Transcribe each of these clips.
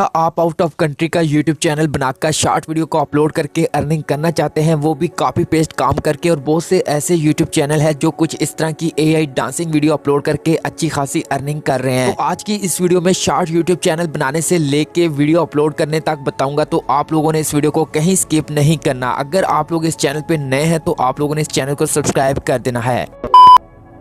आप out of country का YouTube channel बनाकर शॉर्ट वीडियो को अपलोड करके अर्निंग करना चाहते हैं, वो भी कॉपी पेस्ट काम करके। और बहुत से ऐसे यूट्यूब चैनल है जो कुछ इस तरह की एआई डांसिंग वीडियो अपलोड करके अच्छी खासी अर्निंग कर रहे हैं। तो आज की इस वीडियो में शॉर्ट यूट्यूब चैनल बनाने से लेके वीडियो अपलोड करने तक बताऊंगा, तो आप लोगों ने इस वीडियो को कहीं स्किप नहीं करना। अगर आप लोग इस चैनल पे नए हैं तो आप लोगों ने इस चैनल को सब्सक्राइब कर देना है।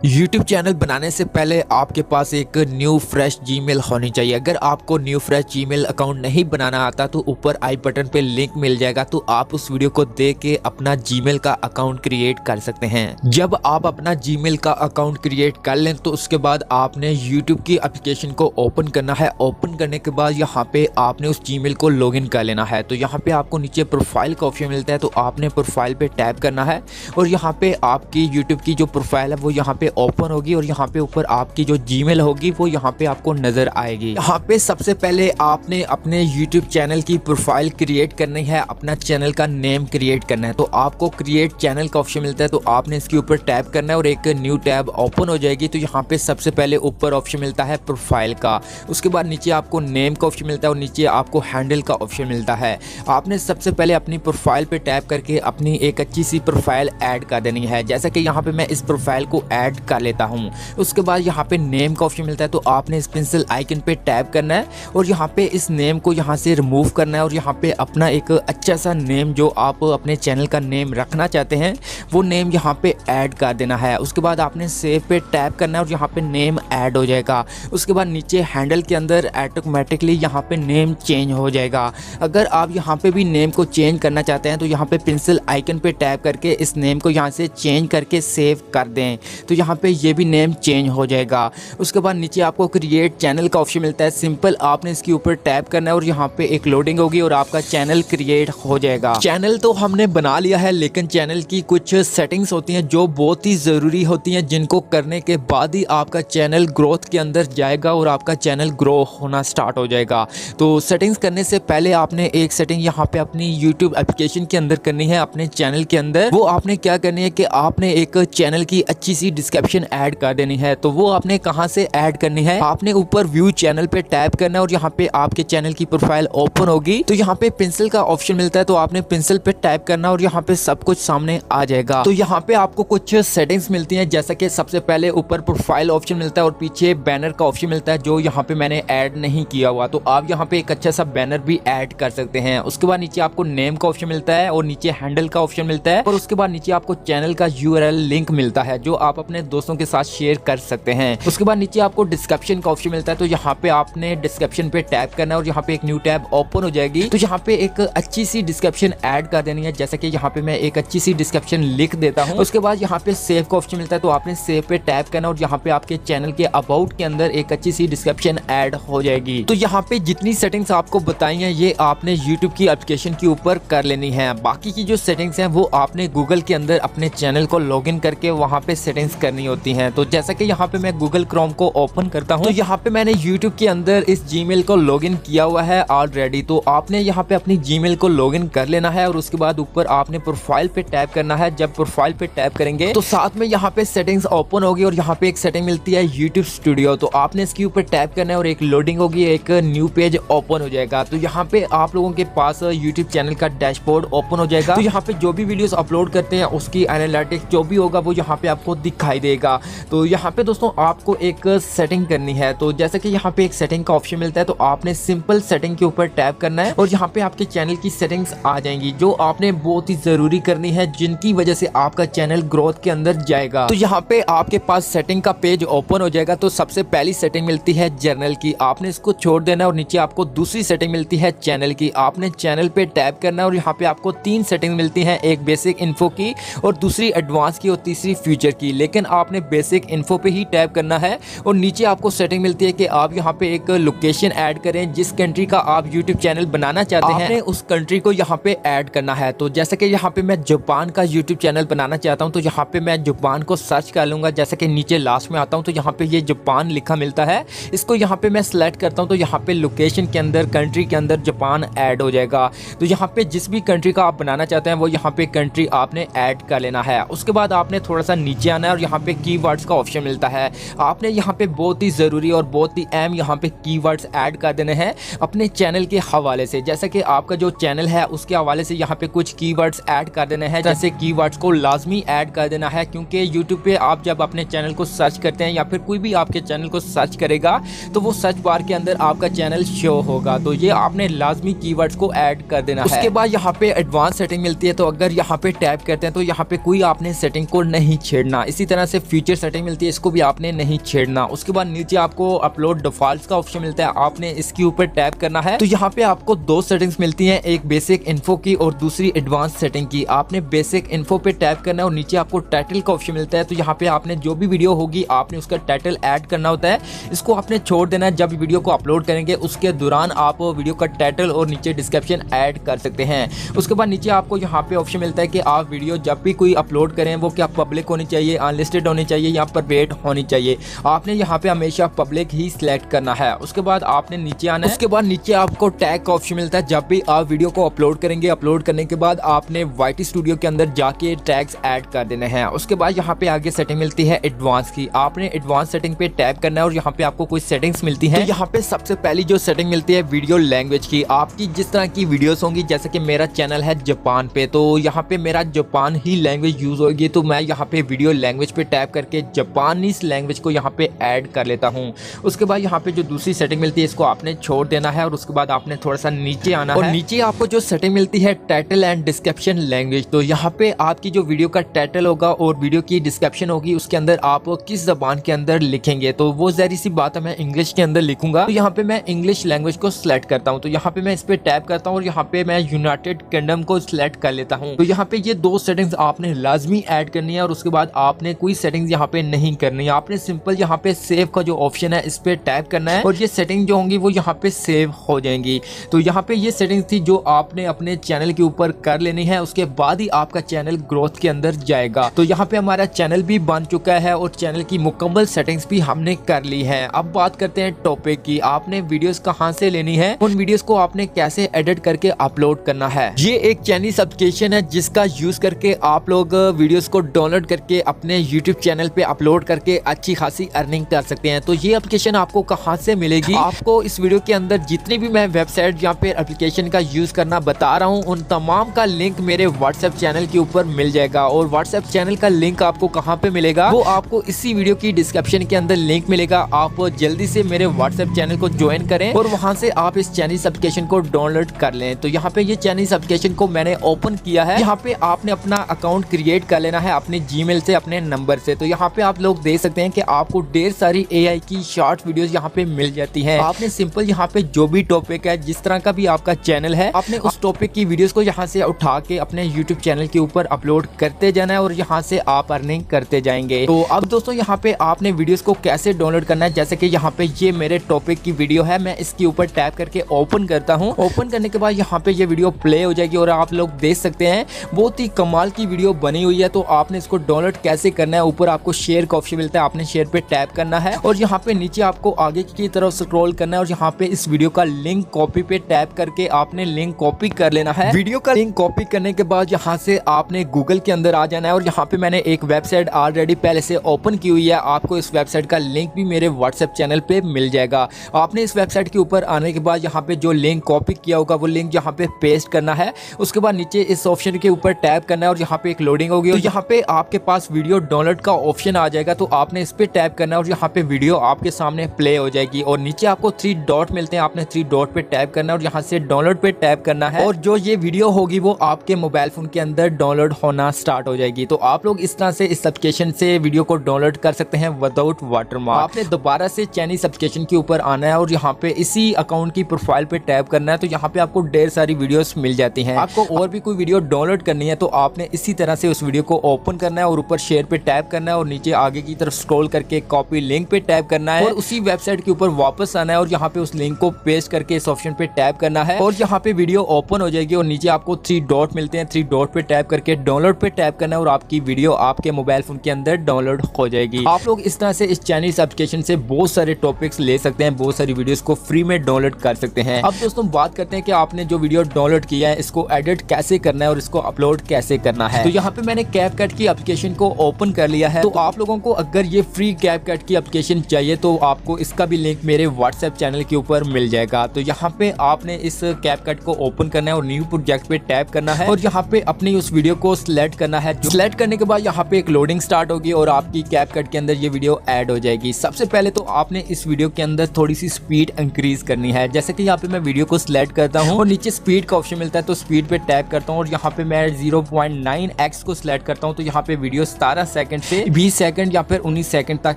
YouTube चैनल बनाने से पहले आपके पास एक न्यू फ्रेश जीमेल होनी चाहिए। अगर आपको न्यू फ्रेश जीमेल अकाउंट नहीं बनाना आता तो ऊपर आई बटन पे लिंक मिल जाएगा, तो आप उस वीडियो को देख के अपना जीमेल का अकाउंट क्रिएट कर सकते हैं। जब आप अपना जीमेल का अकाउंट क्रिएट कर लें तो उसके बाद आपने YouTube की एप्लीकेशन को ओपन करना है। ओपन करने के बाद यहाँ पे आपने उस जीमेल को लॉगिन कर लेना है। तो यहाँ पे आपको नीचे प्रोफाइल का ऑप्शन मिलता है, तो आपने प्रोफाइल पे टैप करना है और यहाँ पे आपकी YouTube की जो प्रोफाइल है वो यहाँ पे ओपन होगी और यहाँ पे ऊपर आपकी जो जीमेल होगी वो यहाँ पे आपको नजर आएगी। यहाँ पे सबसे पहले आपने अपने YouTube चैनल की प्रोफाइल क्रिएट करनी है, अपना चैनल का नेम क्रिएट करना है। तो आपको क्रिएट चैनल का ऑप्शन मिलता है, तो आपने इसके ऊपर टैप करना है और एक न्यू टैब ओपन हो जाएगी। तो यहाँ पे सबसे पहले ऊपर ऑप्शन मिलता है प्रोफाइल का, उसके बाद नीचे आपको नेम का ऑप्शन मिलता है और नीचे आपको हैंडल का ऑप्शन मिलता है। आपने सबसे पहले अपनी प्रोफाइल पे टैप करके अपनी एक अच्छी सी प्रोफाइल ऐड कर देनी है। जैसा कि यहाँ पे मैं इस प्रोफाइल को ऐड कर लेता हूँ। उसके बाद यहाँ पे नेम का ऑप्शन मिलता है, तो आपने इस पेंसिल आइकन पे टैप करना है और यहाँ पे इस नेम को यहाँ से रिमूव करना है और यहाँ पे अपना एक अच्छा सा नेम जो आप अपने चैनल का नेम रखना चाहते हैं वो नेम यहाँ पे ऐड कर देना है। उसके बाद आपने सेव पे टैप करना है और यहाँ पे नेम ऐड हो जाएगा। उसके बाद नीचे हैंडल के अंदर ऑटोमेटिकली यहाँ पे नेम चेंज हो जाएगा। अगर आप यहाँ पे भी नेम को चेंज करना चाहते हैं तो यहाँ पे पेंसिल आइकन पे टैप करके इस नेम को यहाँ से चेंज करके सेव कर दें, तो यहाँ पे ये भी नेम चेंज हो जाएगा। उसके बाद नीचे आपको क्रिएट चैनल का ऑप्शन मिलता है, सिंपल आपने इसके ऊपर टैप करना है और यहाँ पे एक लोडिंग होगी और आपका चैनल क्रिएट हो जाएगा। चैनल तो हमने बना लिया है, लेकिन चैनल की कुछ सेटिंग्स होती हैं जो बहुत ही ज़रूरी होती हैं, जिनको करने के बाद ही आपका चैनल ग्रोथ के अंदर जाएगा और आपका चैनल ग्रो होना स्टार्ट हो जाएगा। तो सेटिंग्स करने से पहले आपने एक सेटिंग यहाँ पे अपनी YouTube एप्लीकेशन के अंदर करनी है, अपने चैनल के अंदर। वो आपने क्या करनी है कि आपने एक चैनल की अच्छी सी डिस्क्रिप्शन ऐड कर देनी है। तो वो आपने कहां से ऐड करनी है, आपने ऊपर व्यू चैनल पे टैप करना है और यहाँ पे आपके चैनल की प्रोफाइल ओपन होगी। तो यहाँ पे पेंसिल का ऑप्शन मिलता है, तो आपने पेंसिल पे टैप करना और यहाँ पे सब कुछ सामने आ जाएगा। तो यहाँ पे आपको कुछ सेटिंग्स मिलती हैं, जैसा कि सबसे पहले ऊपर प्रोफाइल ऑप्शन मिलता है और पीछे बैनर का ऑप्शन मिलता है, जो यहाँ पे मैंने ऐड नहीं किया हुआ। तो आप यहाँ पे एक अच्छा सा बैनर भी ऐड कर सकते हैं। उसके बाद नीचे आपको नेम का ऑप्शन मिलता है और नीचे हैंडल का ऑप्शन मिलता है और उसके बाद नीचे आपको चैनल का URL लिंक मिलता है, जो आप अपने दोस्तों के साथ शेयर कर सकते हैं। उसके बाद नीचे आपको डिस्क्रिप्शन का ऑप्शन मिलता है, तो यहाँ पे आपने डिस्क्रिप्शन पे टैप करना है और यहाँ पे एक न्यू टैब ओपन हो जाएगी। तो यहाँ पे एक अच्छी सी डिस्क्रिप्शन ऐड कर देनी है, जैसे कि यहाँ पे मैं एक अच्छी सी डिस्क्रिप्शन लिख देता हूँ। उसके बाद यहाँ पे सेव का ऑप्शन मिलता है, तो आपने सेव पे टैप करना और यहाँ पे आपके चैनल के अबाउट के अंदर एक अच्छी सी डिस्क्रिप्शन ऐड हो जाएगी। तो यहाँ पे जितनी सेटिंग्स आपको बताई हैं ये आपने YouTube की एप्लीकेशन के ऊपर कर लेनी है। बाकी की जो सेटिंग्स हैं वो आपने गूगल के अंदर अपने चैनल को लॉगिन करके वहाँ पे सेटिंग्स करनी होती हैं। तो जैसा कि यहाँ पे मैं गूगल क्रोम को ओपन करता हूँ, तो यहाँ पे मैंने YouTube के अंदर इस जीमेल को लॉगिन किया हुआ है ऑलरेडी। तो आपने यहाँ पे अपनी जीमेल को लॉगिन कर लेना है और उसके बाद ऊपर आपने प्रोफाइल पे टैप करना है। जब प्रोफाइल पे टैप करेंगे तो साथ में यहाँ पे सेटिंग्स ओपन होगी और यहाँ पे एक सेटिंग मिलती है YouTube स्टूडियो। तो आपने इसके ऊपर टैप करना है और एक लोडिंग होगी, एक न्यू पेज ओपन हो जाएगा। तो यहाँ पे आप लोगों के पास YouTube चैनल का डैशबोर्ड ओपन हो जाएगा। तो यहाँ पे जो भी वीडियोस अपलोड करते हैं उसकी एनालिटिक्स जो भी होगा वो यहाँ पे आपको दिखाई देगा। तो यहाँ पे दोस्तों आपको एक सेटिंग करनी है। तो जैसे कि यहाँ पे एक सेटिंग का ऑप्शन मिलता है, तो आपने सिंपल सेटिंग के ऊपर टैप करना है और यहाँ पे आपके चैनल की सेटिंग्स आ जाएंगी, जो आपने बहुत ही जरूरी करनी है, जिनकी वजह से आपका चैनल ग्रोथ के अंदर जाएगा। तो यहाँ पे आपके पास सेटिंग का पेज ओपन हो जाएगा। तो सबसे पहली सेटिंग मिलती है जर्नल की, आपने इसको छोड़ देना और नीचे आपको दूसरी सेटिंग मिलती है चैनल की। आपने चैनल पे टैप करना और यहाँ पे आपको 3 सेटिंग मिलती है, एक बेसिक इन्फो की और दूसरी एडवांस की और तीसरी फ्यूचर की। लेकिन आपने बेसिक इन्फो पे ही टैप करना है और नीचे आपको सेटिंग मिलती है कि आप यहाँ पे एक लोकेशन ऐड करें, जिस कंट्री का आप YouTube चैनल बनाना चाहते हैं आपने उस कंट्री को यहाँ पे ऐड करना है। तो जैसे कि यहाँ पे मैं जापान का YouTube चैनल बनाना चाहता हूँ, तो यहाँ पे मैं जापान को सर्च कर लूंगा। जैसे कि नीचे लास्ट में आता हूँ तो यहाँ पे ये जापान लिखा मिलता है, इसको यहाँ पे मैं सिलेक्ट करता हूँ। तो यहाँ पे लोकेशन के अंदर कंट्री के अंदर जापान ऐड हो जाएगा। तो यहाँ पे जिस भी कंट्री का आप बनाना चाहते हैं वो यहाँ पे कंट्री आपने ऐड कर लेना है। उसके बाद आपने थोड़ा सा नीचे आना है और यहाँ पे कीवर्ड्स का ऑप्शन मिलता है। आपने यहाँ पे बहुत ही ज़रूरी और बहुत ही अहम यहाँ पे कीवर्ड्स ऐड कर देने हैं अपने चैनल के हवाले से। जैसा कि आपका जो चैनल है उसके हवाले से यहाँ पे कुछ कीवर्ड्स ऐड कर देने हैं। जैसे कीवर्ड्स को लाजमी ऐड कर देना है, क्योंकि यूट्यूब पे आप जब अपने चैनल को सर्च करते हैं या फिर कोई भी आपके चैनल को सर्च करेगा तो वो सर्च बार के अंदर आपका चैनल शो होगा। तो ये आपने लाजमी कीवर्ड्स को ऐड कर देना है। उसके बाद यहाँ पे एडवांस सेटिंग मिलती है, तो अगर यहाँ पे टैप करते हैं तो यहाँ पे कोई आपने सेटिंग को नहीं छेड़ना। इसी तरह से फीचर सेटिंग मिलती है, इसको भी आपने नहीं छेड़ना। उसके बाद नीचे आपको अपलोड डिफॉल्ट का ऑप्शन मिलता है, आपने इसके ऊपर टैप करना है। तो यहाँ पे आपको दो सेटिंग्स मिलती हैं, एक बेसिक इन्फो की और दूसरी एडवांस सेटिंग की। आपने बेसिक इन्फो पे टैप करना है और नीचे आपको टाइटल का ऑप्शन मिलता है। तो यहाँ पे आपने जो भी वीडियो होगी आपने उसका टाइटल ऐड करना होता है, इसको आपने छोड़ देना है। जब वीडियो को अपलोड करेंगे उसके दौरान आप वीडियो का टाइटल और नीचे डिस्क्रिप्शन ऐड कर सकते हैं। उसके बाद नीचे आपको यहाँ पे ऑप्शन मिलता है कि आप वीडियो जब भी कोई अपलोड करें वो क्या पब्लिक होनी चाहिए, अनलिस्टेड होनी चाहिए या प्राइवेट होनी चाहिए। आपने यहाँ पे हमेशा पब्लिक ही सिलेक्ट करना है। उसके बाद आपने नीचे आना है। उसके बाद नीचे आपको टैग का ऑप्शन मिलता है, जब भी आप वीडियो को अपलोड करेंगे अपलोड करने के बाद आपने YT स्टूडियो के अंदर जाके टैग्स ऐड कर देने हैं। उसके बाद यहाँ पे आगे सेटिंग मिलती है एडवांस की, आपने एडवांस सेटिंग पे टैप करना है और यहाँ पे आपको कुछ सेटिंग्स मिलती है। तो यहाँ पे सबसे पहली जो सेटिंग मिलती है वीडियो लैंग्वेज की। आपकी जिस तरह की वीडियोस होंगी, जैसे कि मेरा चैनल है जापान पे, तो यहाँ पे मेरा जापान ही लैंग्वेज यूज होगी, तो मैं यहाँ पे वीडियो लैंग्वेज पे टैप करके जापानीज लैंग्वेज को यहाँ पे ऐड कर लेता हूँ। उसके बाद यहाँ पे जो दूसरी सेटिंग मिलती है इसको आपने छोड़ देना है और उसके बाद आपने थोड़ा सा नीचे आना है और नीचे आपको जो सेटिंग मिलती है टाइटल एंड डिस्क्रिप्शन लैंग्वेज। तो यहाँ पे आपकी जो वीडियो का टाइटल होगा और वीडियो की डिस्क्रिप्शन होगी उसके अंदर आप किस जबान के अंदर लिखेंगे, तो वो जहरी सी बात है मैं इंग्लिश के अंदर लिखूंगा। तो यहाँ पे मैं इंग्लिश लैंग्वेज को सिलेक्ट करता हूँ। तो यहाँ पे मैं इस पे टैप करता हूँ और यहाँ पे मैं यूनाइटेड किंगडम को सिलेक्ट कर लेता हूँ। तो यहाँ पे ये दो सेटिंग्स आपने लाजमी ऐड करनी है और उसके बाद आपने कोई सेटिंग्स यहाँ पे नहीं करनी है। आपने सिंपल यहाँ पे सेव का जो ऑप्शन है इस पे टैप करना है और ये सेटिंग जो होंगी वो यहाँ पे सेव हो जाएंगी। तो यहाँ पे ये सेटिंग थी जो आपने अपने चैनल के ऊपर कर लेनी है, उसके बाद ही आपका चैनल ग्रोथ के अंदर जाएगा। तो यहाँ पे हमारा चैनल भी बन चुका है और चैनल की मुकम्मल सेटिंग्स भी हमने कर ली है। अब बात करते हैं टॉपिक की, आपने वीडियोस कहाँ से लेनी है, उन वीडियोस को आपने कैसे एडिट करके अपलोड करना है। ये एक चाइनीज एप्लीकेशन है जिसका यूज करके आप लोग वीडियोस को डाउनलोड करके अपने यूट्यूब चैनल पे अपलोड करके अच्छी खासी अर्निंग कर सकते हैं। तो ये एप्लीकेशन आपको कहाँ से मिलेगी, आपको इस वीडियो के अंदर जितनी भी मैं वेबसाइट या फिर एप्लीकेशन का यूज करना बता रहा हूँ उन तमाम का लिंक मेरे व्हाट्सएप चैनल के ऊपर मिल जाएगा। और व्हाट्सएप चैनल का लिंक आपको कहाँ पे मिलेगा, वो आपको इसी वीडियो की डिस्क्रिप्शन के अंदर लिंक मिलेगा। आप जल्दी से मेरे व्हाट्सएप चैनल को ज्वाइन करें और वहां से आप इस चाइनीज एप्लीकेशन को डाउनलोड कर लें। तो यहाँ पे ये चाइनीज एप्लीकेशन को मैंने ओपन किया है। यहाँ पे आपने अपना अकाउंट क्रिएट कर लेना है अपने जीमेल से, अपने नंबर से। तो यहाँ पे आप लोग देख सकते हैं कि आपको ढेर सारी AI की शॉर्ट वीडियोस यहाँ पे मिल जाती हैं। आपने सिंपल यहाँ पे जो भी टॉपिक है, जिस तरह का भी आपका चैनल है, आपने उस टॉपिक की वीडियोस को यहाँ से उठा के अपने YouTube चैनल के ऊपर अपलोड करते जाना है और यहाँ से आप अर्निंग करते जाएंगे। तो अब दोस्तों यहाँ पे आपने वीडियोस को कैसे डाउनलोड करना है, जैसे कि यहाँ पे ये मेरे टॉपिक की वीडियो है, मैं इसके ऊपर टैप करके ओपन करता हूँ। ओपन करने के बाद यहाँ पे ये वीडियो प्ले हो जाएगी और आप लोग देख सकते हैं बहुत ही कमाल की वीडियो बनी हुई है। तो आपने इसको डाउनलोड कैसे करना है, ऊपर आपको शेयर का ऑप्शन मिलता है, आपने शेयर पे टैप करना है और यहाँ पे नीचे आपको आगे की तरफ स्क्रॉल करना है और यहाँ पे इस वीडियो का लिंक कॉपी पे टैप करके आपने लिंक कॉपी कर लेना है। वीडियो का लिंक कॉपी करने के बाद यहाँ से आपने गूगल के अंदर आ जाना है और यहाँ पे मैंने एक वेबसाइट ऑलरेडी पहले से ओपन की हुई है, आपको इस वेबसाइट का लिंक भी मेरे व्हाट्सएप चैनल पे मिल जाएगा। आपने इस वेबसाइट के ऊपर आने के बाद यहाँ पे जो लिंक कॉपी किया होगा वो लिंक यहाँ पे पेस्ट करना है। उसके बाद नीचे इस ऑप्शन के ऊपर टैप करना है और यहाँ पे एक लोडिंग होगी और यहाँ पे आपके पास वीडियो डाउनलोड का ऑप्शन आ जाएगा। तो आपने इस पे टैप करना है और यहाँ पे वीडियो आपके सामने प्ले हो जाएगी और नीचे आपको 3 डॉट मिलते हैं, आपने 3 डॉट पे टैप करना है और यहाँ से डाउनलोड पे टैप करना है और जो ये वीडियो होगी वो आपके मोबाइल फोन के अंदर डाउनलोड होना स्टार्ट हो जाएगी। तो आप लोग इस तरह से इस एप्लीकेशन से वीडियो को डाउनलोड कर सकते हैं विदाउट वाटरमार्क। आपने दोबारा से चाइनीज एप्लीकेशन के ऊपर आना है और यहाँ पे इसी अकाउंट की प्रोफाइल पे टैप करना है। तो यहाँ पे आपको ढेर सारी वीडियोस मिल जाती हैं। आपको और भी कोई वीडियो डाउनलोड करनी है तो आपने इसी तरह से उस वीडियो को ओपन करना है और ऊपर शेयर पे टैप करना है और नीचे आगे की तरफ स्क्रॉल करके कॉपी लिंक पे टैप करना है और उसी वेबसाइट के ऊपर वापस आना है और यहाँ पे उस लिंक को पेस्ट करके इस ऑप्शन पे टैप करना है और यहाँ पे वीडियो ओपन हो जाएगी और नीचे आपको 3 डॉट मिलते हैं, 3 डॉट पे टैप करके डाउनलोड पे टैप करना है और आपकी वीडियो आपके मोबाइल फोन के अंदर डाउनलोड हो जाएगी। आप लोग इस तरह से इस चाइनीज एप्लीकेशन से बहुत सारे टॉपिक्स ले सकते हैं, बहुत सारी वीडियोस को फ्री में डाउनलोड कर सकते हैं। अब दोस्तों बात करते हैं कि आपने जो वीडियो डाउनलोड किया है इसको एडिट कैसे करना है और इसको अपलोड कैसे करना है। तो यहाँ पे मैंने कैपकट की एप्लीकेशन को ओपन कर लिया है। तो आप लोगों को अगर ये फ्री कैपकट की एप्लीकेशन चाहिए तो आपको इसका भी लिंक मेरे व्हाट्सएप चैनल के ऊपर मिल जाएगा। तो यहाँ पे आपने इस कैपकट को ओपन करना है और न्यू प्रोजेक्ट पे टैप करना है और यहाँ पे अपनी उस वीडियो को सिलेक्ट करना है। सिलेक्ट करने के बाद यहाँ पे एक लोडिंग स्टार्ट होगी और आपकी कैपकट के अंदर ये वीडियो ऐड हो जाएगी। सबसे पहले तो आपने इस वीडियो के अंदर थोड़ी सी स्पीड इंक्रीज करनी है। जैसे कि यहाँ पे मैं वीडियो को सिलेक्ट करता हूँ और नीचे स्पीड का ऑप्शन मिलता है तो स्पीड पे टैप करता हूँ और यहाँ पे मैं 0.9x को सिलेक्ट करता हूँ तो यहाँ पे वीडियो 17 सेकंड से 20 सेकंड या फिर 19 सेकंड तक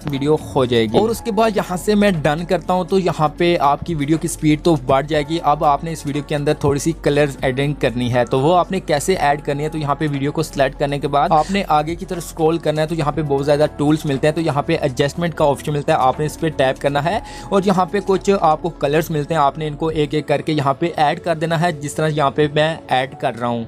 वीडियो हो जाएगी। और उसके बाद यहाँ से मैं डन करता हूँ तो यहाँ पे आपकी वीडियो की स्पीड तो बढ़ जाएगी। अब आपने इस वीडियो के अंदर थोड़ी सी कलर्स एडिंग करनी है। तो वो आपने कैसे ऐड करनी है, तो यहाँ पे वीडियो को सिलेक्ट करने के बाद आपने आगे की तरफ स्क्रॉल करना है। तो यहाँ पे बहुत ज्यादा टूल्स मिलते हैं तो यहाँ पे एडजस्टमेंट का ऑप्शन मिलता है, आपने इस पे टैप करना है और यहाँ पे कुछ आपको कलर्स मिलते हैं, आपने इनको एक एक करके यहाँ पे ऐड कर देना है जिस तरह यहाँ पे मैं ऐड कर रहा हूँ।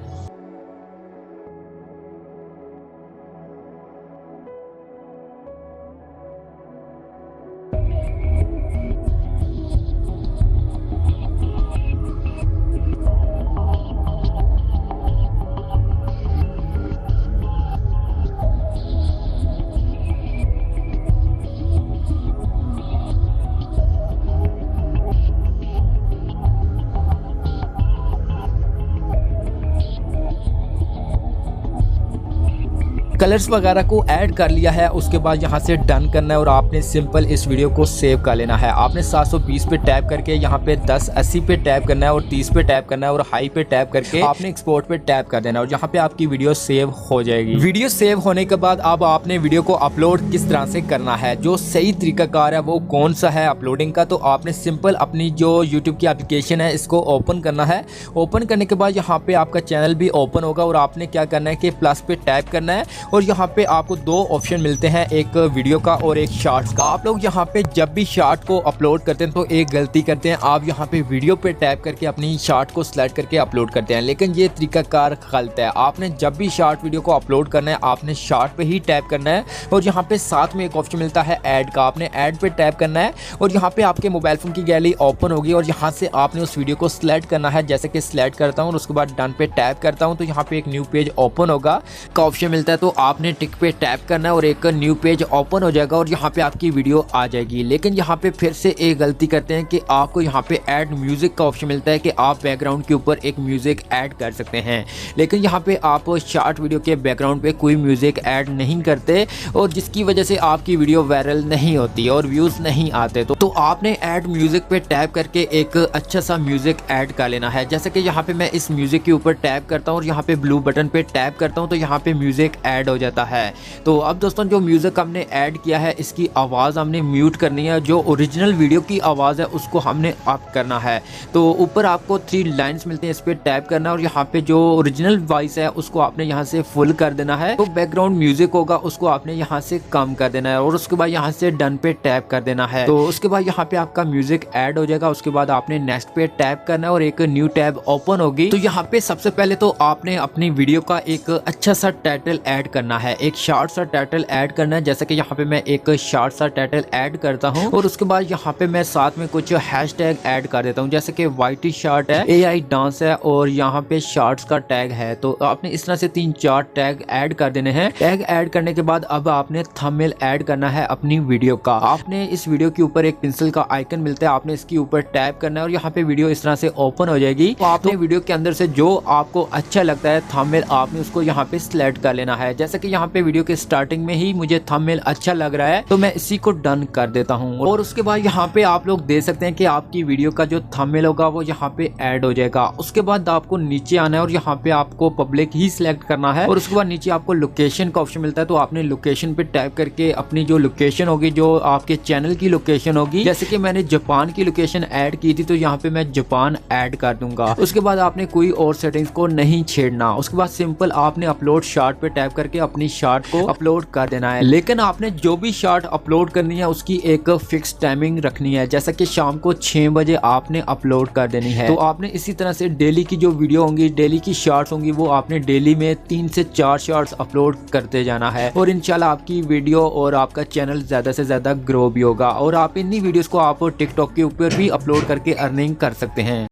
कलर्स वगैरह को ऐड कर लिया है, उसके बाद यहाँ से डन करना है और आपने सिंपल इस वीडियो को सेव कर लेना है। आपने 720 पे टैप करके यहाँ पे 1080 पे टैप करना है और 30 पे टैप करना है और हाई पे टैप करके आपने एक्सपोर्ट पे टैप कर देना है और यहाँ पे आपकी वीडियो सेव हो जाएगी। वीडियो सेव होने के बाद अब आपने वीडियो को अपलोड किस तरह से करना है, जो सही तरीकाकार है वो कौन सा है अपलोडिंग का। तो आपने सिंपल अपनी जो यूट्यूब की एप्लीकेशन है इसको ओपन करना है। ओपन करने के बाद यहाँ पे आपका चैनल भी ओपन होगा और आपने क्या करना है कि प्लस पे टैप करना है और यहाँ पे आपको दो ऑप्शन मिलते हैं, एक वीडियो का और एक शॉर्ट्स का। आप लोग यहाँ पे जब भी शॉर्ट को अपलोड करते हैं तो एक गलती करते हैं, आप यहाँ पे वीडियो पे टैप करके अपनी शॉर्ट को सिलेक्ट करके अपलोड करते हैं, लेकिन ये तरीकाकार गलत है। आपने जब भी शॉर्ट वीडियो को अपलोड करना है आपने शॉर्ट पे ही टैप करना है और यहाँ पे साथ में एक ऑप्शन मिलता है ऐड का, आपने ऐड पे टैप करना है और यहाँ पे आपके मोबाइल फोन की गैलरी ओपन होगी और यहाँ से आपने उस वीडियो को सिलेक्ट करना है। जैसे कि सिलेक्ट करता हूँ और उसके बाद डन पे टैप करता हूँ तो यहाँ पे एक न्यू पेज ओपन होगा का ऑप्शन मिलता है, तो आपने टिक पे टैप करना है और एक न्यू पेज ओपन हो जाएगा और यहाँ पे आपकी वीडियो आ जाएगी। लेकिन यहाँ पे फिर से एक गलती करते हैं कि आपको यहाँ पे ऐड म्यूजिक का ऑप्शन मिलता है कि आप बैकग्राउंड के ऊपर एक म्यूजिक ऐड कर सकते हैं, लेकिन यहाँ पे आप शॉर्ट वीडियो के बैकग्राउंड पे कोई म्यूजिक ऐड नहीं करते और जिसकी वजह से आपकी वीडियो वायरल नहीं होती और व्यूज नहीं आते। तो आपने ऐड म्यूजिक पे टैप करके एक अच्छा सा म्यूजिक ऐड कर लेना है। जैसे कि यहाँ पे मैं इस म्यूजिक के ऊपर टैप करता हूँ और यहाँ पे ब्लू बटन पे टैप करता हूँ तो यहाँ पे म्यूजिक ऐड हो जाता है। तो अब दोस्तों जो म्यूजिक हमने ऐड किया है इसकी आवाज़ हमने म्यूट करनी है, जो ओरिजिनल वीडियो की आवाज़ है उसको हमने अप करना है। तो ऊपर आपको 3 लाइंस मिलते हैं, इस पर टैप करना है और यहाँ पे जो ओरिजिनल वॉइस है उसको आपने यहाँ से फुल कर देना है। तो बैकग्राउंड म्यूजिक होगा उसको आपने यहाँ से कम कर देना है और उसके बाद यहाँ से डन पे टैप कर देना है। तो उसके बाद यहाँ पे आपका म्यूजिक ऐड हो जाएगा। उसके बाद आपने नेक्स्ट पे टैप करना है और एक न्यू टैब ओपन होगी। तो यहाँ पे सबसे पहले तो आपने अपनी वीडियो का एक अच्छा सा टाइटल ऐड करना है, एक शॉर्ट सा टाइटल ऐड करना है। जैसे कि यहाँ पे मैं एक शॉर्ट सा टाइटल ऐड करता हूँ और उसके बाद यहाँ पे मैं साथ में कुछ हैशटैग ऐड कर देता हूँ, जैसे कि वाईटी शॉर्ट है, AI डांस है और यहाँ पे शॉर्ट्स का टैग है। तो आपने इस तरह से 3-4 टैग ऐड कर देने हैं। टैग ऐड करने के बाद अब आपने थंबनेल ऐड करना है अपनी वीडियो का। आपने इस वीडियो के ऊपर एक पेंसिल का आइकन मिलता है, आपने इसके ऊपर टैप करना है और यहाँ पे वीडियो इस तरह से ओपन हो जाएगी। तो आपने वीडियो के अंदर से जो आपको अच्छा लगता है थंबनेल आपने उसको यहाँ पे सिलेक्ट कर लेना है। जैसे कि यहाँ पे वीडियो के स्टार्टिंग में ही मुझे थंबनेल अच्छा लग रहा है तो मैं इसी को डन कर देता हूँ और उसके बाद यहाँ पे आप लोग देख सकते हैं कि आपकी वीडियो का जो थंबनेल होगा वो यहाँ पे ऐड हो जाएगा। उसके बाद आपको नीचे आना है और यहाँ पे आपको पब्लिक ही सिलेक्ट करना है और उसके बाद नीचे आपको लोकेशन का ऑप्शन मिलता है। तो आपने लोकेशन पे टैप करके अपनी जो लोकेशन होगी, जो आपके चैनल की लोकेशन होगी, जैसे कि मैंने जापान की लोकेशन ऐड की थी तो यहाँ पे मैं जापान ऐड कर दूंगा। उसके बाद आपने कोई और सेटिंग्स को नहीं छेड़ना। उसके बाद सिंपल आपने अपलोड शॉर्ट पे टैप करके अपनी शॉर्ट को अपलोड कर देना है। लेकिन आपने जो भी शॉर्ट अपलोड करनी है उसकी एक फिक्स टाइमिंग रखनी है, जैसा कि शाम को 6 बजे आपने अपलोड कर देनी है। तो आपने इसी तरह से डेली की जो वीडियो होंगी, डेली की शॉर्ट्स होंगी, वो आपने डेली में 3 से 4 शॉर्ट्स अपलोड करते जाना है और इंशाल्लाह आपकी वीडियो और आपका चैनल ज्यादा से ज्यादा ग्रो भी होगा और आप इन्हीं वीडियोस को आप टिकटॉक के ऊपर भी अपलोड करके अर्निंग कर सकते हैं।